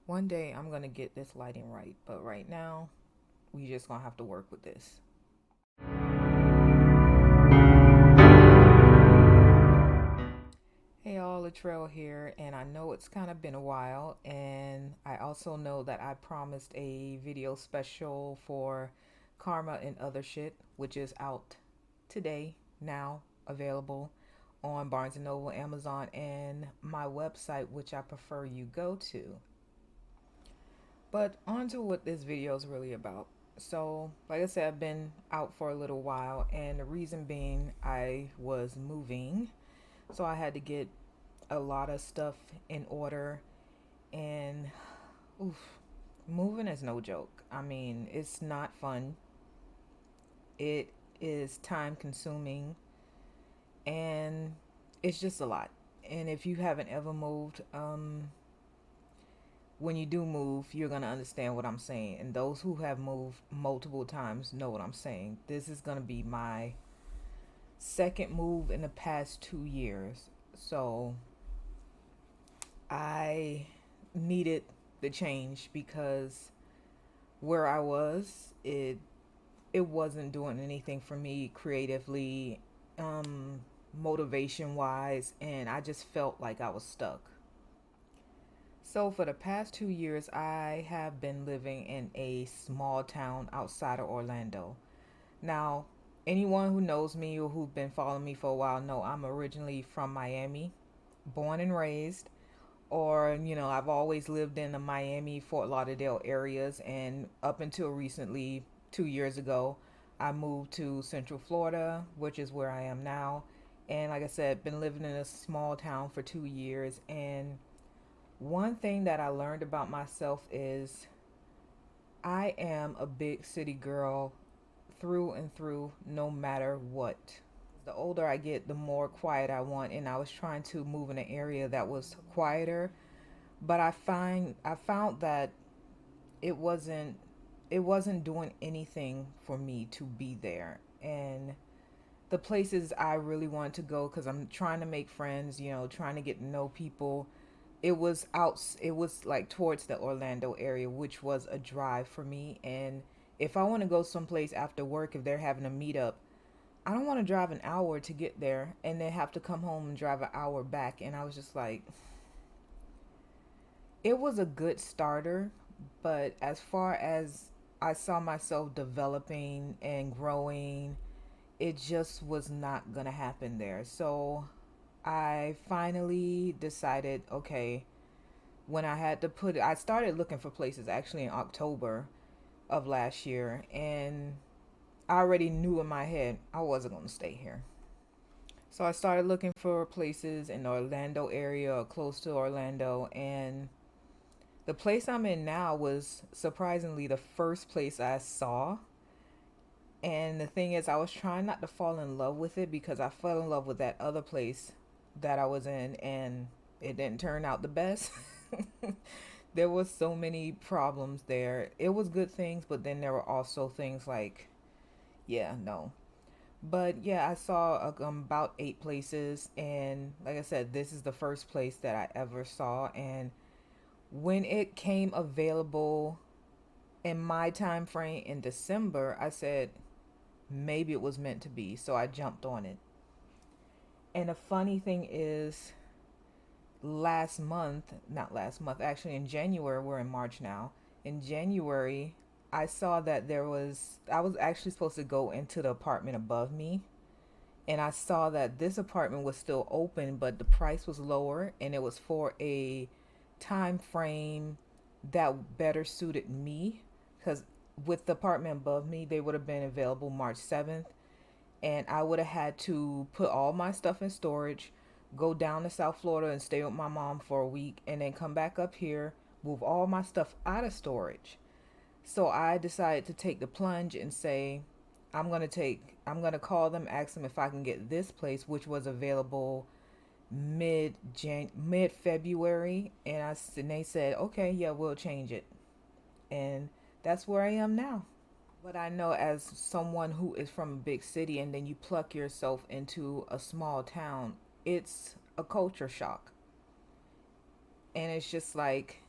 One day I'm gonna get this lighting right, but right now we just gonna have to work with this. Hey all, Latrell here, and I know it's kind of been a while, and I also know that I promised a video special for Karma and Other Shit, which is out today, now available on Barnes& and Noble, Amazon, and my website, which I prefer you go to. But on to what this video is really about. So, like I said, I've been out for a little while, and the reason being I was moving. So, I had to get a lot of stuff in order, and oof, moving is no joke. I mean, it's not fun, it is time consuming, and it's just a lot. And if you haven't ever moved, when you do move, you're going to understand what I'm saying. And those who have moved multiple times know what I'm saying. This is going to be my second move in the past 2 years. So I needed the change because where I was, it wasn't doing anything for me creatively, motivation wise, and I just felt like I was stuck. So, for the past 2 years, I have been living in a small town outside of Orlando. Now, anyone who knows me or who've been following me for a while know I'm originally from Miami, born and raised. Or, I've always lived in the Miami, Fort Lauderdale areas. And up until recently, 2 years ago, I moved to Central Florida, which is where I am now. And like I said, been living in a small town for 2 years. And one thing that I learned about myself is I am a big city girl through and through, no matter what. The older I get, the more quiet I want, and I was trying to move in an area that was quieter, but I found that it wasn't it wasn't doing anything for me to be there. And the places I really wanted to go, because I'm trying to make friends, trying to get to know people, it was like towards the Orlando area, which was a drive for me. And if I want to go someplace after work, if they're having a meetup, I don't want to drive an hour to get there and then have to come home and drive an hour back. And I was just like, it was a good starter, but as far as I saw myself developing and growing, it just was not going to happen there. So I finally decided, okay, when I started looking for places actually in October of last year, and I already knew in my head I wasn't going to stay here. So I started looking for places in the Orlando area or close to Orlando, and the place I'm in now was surprisingly the first place I saw. And the thing is, I was trying not to fall in love with it because I fell in love with that other place that I was in, and it didn't turn out the best. There was so many problems there. It was good things, but then there were also things like, yeah, no. But yeah, I saw about 8 places, and like I said, this is the first place that I ever saw. And when it came available in my time frame in December, I said maybe it was meant to be, so I jumped on it. And the funny thing is, not last month, actually in January, we're in March now. In January, I saw that I was actually supposed to go into the apartment above me, and I saw that this apartment was still open, but the price was lower, and it was for a time frame that better suited me. Because with the apartment above me, they would have been available March 7th, and I would have had to put all my stuff in storage, go down to South Florida and stay with my mom for a week, and then come back up here, move all my stuff out of storage. So I decided to take the plunge and say, I'm going to call them, ask them if I can get this place, which was available mid February, and they said, okay, yeah, we'll change it. And that's where I am now. But I know, as someone who is from a big city and then you pluck yourself into a small town, it's a culture shock. And it's just like,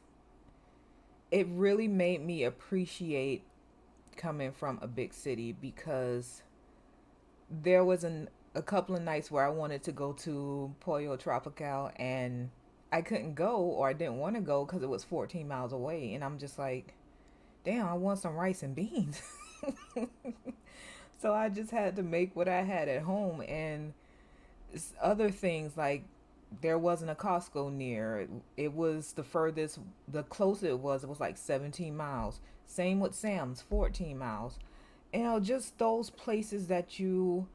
it really made me appreciate coming from a big city because there was a couple of nights where I wanted to go to Pollo Tropical and I couldn't go or I didn't want to go because it was 14 miles away. And I'm just like, damn, I want some rice and beans. So I just had to make what I had at home. And other things like there wasn't a Costco near. It was the furthest, the closer it was like 17 miles. Same with Sam's, 14 miles. You know, just those places that you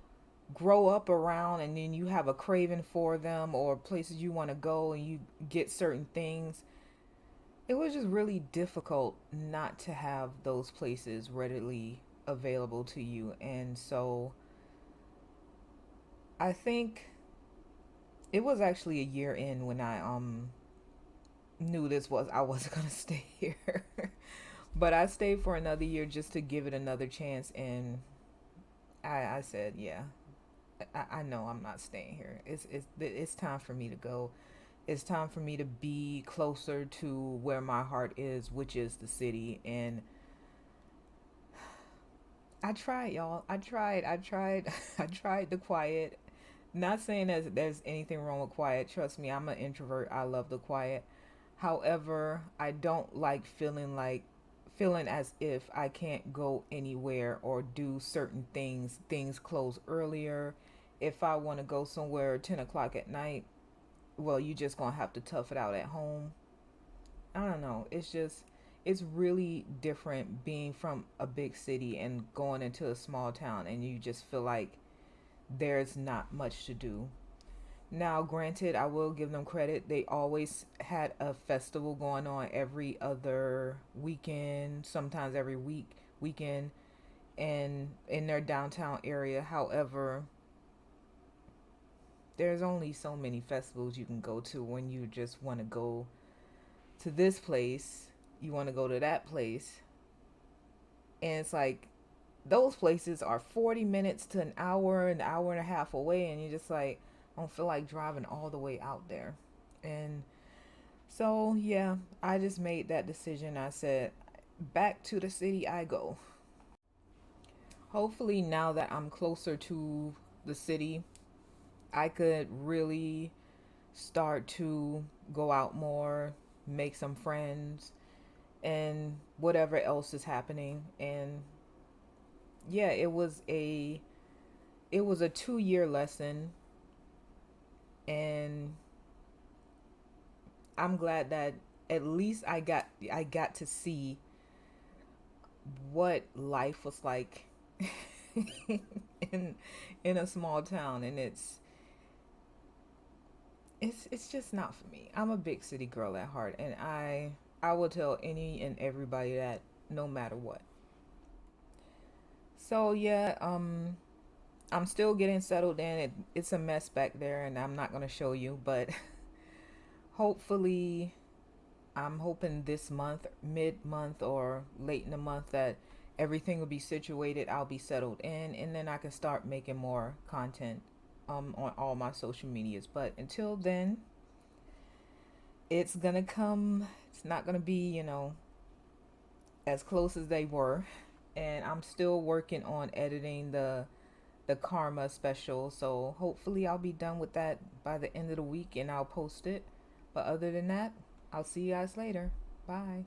grow up around and then you have a craving for them or places you want to go and you get certain things. It was just really difficult not to have those places readily available to you. And so I think it was actually a year in when I knew this was I wasn't gonna stay here. But I stayed for another year just to give it another chance, and I said, yeah, I know I'm not staying here. It's time for me to go. It's time for me to be closer to where my heart is, which is the city. And I tried, y'all. I tried. I tried the quiet. Not saying that there's anything wrong with quiet. Trust me, I'm an introvert. I love the quiet. However, I don't like feeling as if I can't go anywhere or do certain things. Things close earlier. If I want to go somewhere 10 o'clock at night, well, you just gonna have to tough it out at home. I don't know. It's really different being from a big city and going into a small town, and you just feel like there's not much to do. Now, granted, I will give them credit. They always had a festival going on every other weekend, sometimes every weekend, and in their downtown area. However, there's only so many festivals you can go to when you just want to go to this place, you want to go to that place, and it's like those places are 40 minutes to an hour and a half away, and you're just like, I don't feel like driving all the way out there. And so, yeah, I just made that decision. I said, back to the city I go. Hopefully, now that I'm closer to the city, I could really start to go out more, make some friends, and whatever else is happening. And yeah, it was a 2 year lesson, and I'm glad that at least I got to see what life was like in in a small town. And it's just not for me. I'm a big city girl at heart, and I will tell any and everybody that no matter what. So yeah, I'm still getting settled in. It's a mess back there, and I'm not gonna show you, but hopefully, I'm hoping this month, mid month or late in the month, that everything will be situated. I'll be settled in, and then I can start making more content on all my social medias. But until then, it's gonna come. It's not gonna be, as close as they were. And I'm still working on editing the Karma special. So hopefully I'll be done with that by the end of the week and I'll post it. But other than that, I'll see you guys later. Bye.